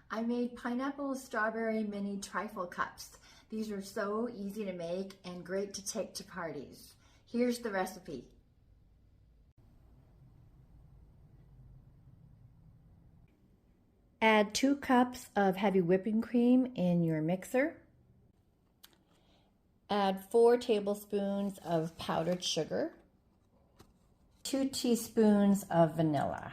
I made pineapple strawberry mini trifle cups. These are so easy to make and great to take to parties. Here's the recipe. Add 2 cups of heavy whipping cream in your mixer. Add 4 tablespoons of powdered sugar, 2 teaspoons of vanilla.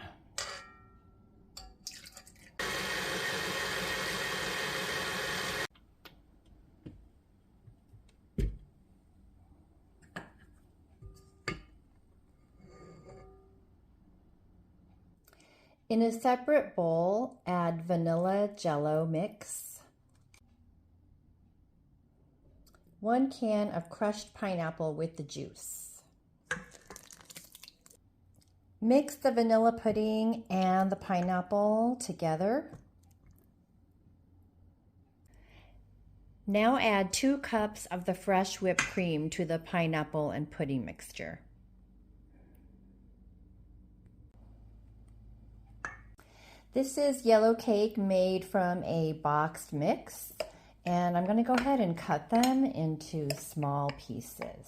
In a separate bowl, add vanilla jello mix, 1 can of crushed pineapple with the juice. Mix the vanilla pudding and the pineapple together. Now add 2 cups of the fresh whipped cream to the pineapple and pudding mixture. This is yellow cake made from a boxed mix, and I'm going to go ahead and cut them into small pieces.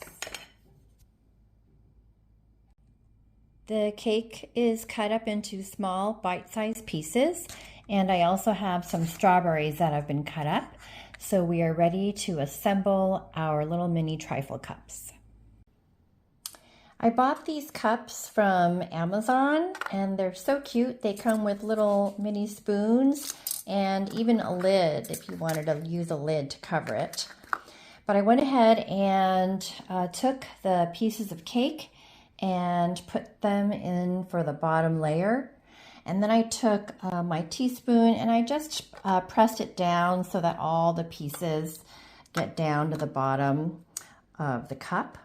The cake is cut up into small bite-sized pieces, and I also have some strawberries that have been cut up, so we are ready to assemble our little mini trifle cups. I bought these cups from Amazon and they're so cute. They come with little mini spoons and even a lid if you wanted to use a lid to cover it. But I went ahead and took the pieces of cake and put them in for the bottom layer. And then I took my teaspoon and I just pressed it down so that all the pieces get down to the bottom of the cup.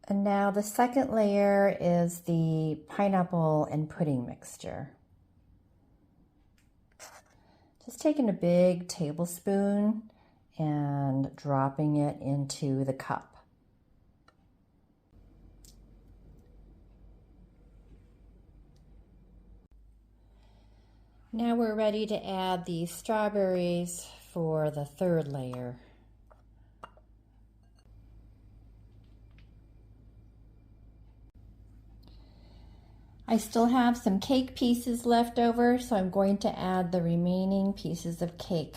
And now the second layer is the pineapple and pudding mixture. Just taking a big tablespoon and dropping it into the cup. Now we're ready to add the strawberries for the third layer. I still have some cake pieces left over, so I'm going to add the remaining pieces of cake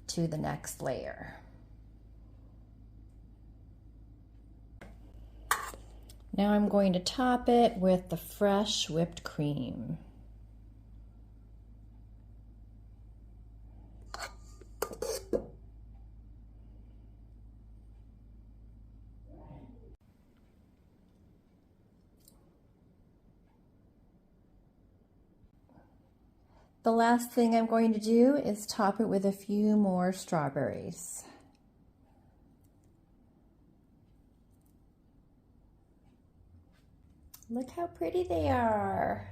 to the next layer. Now I'm going to top it with the fresh whipped cream. The last thing I'm going to do is top it with a few more strawberries. Look how pretty they are.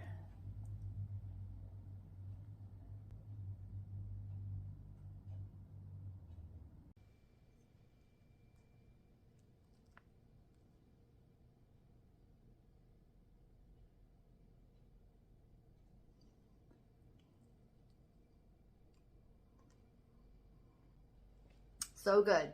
So good.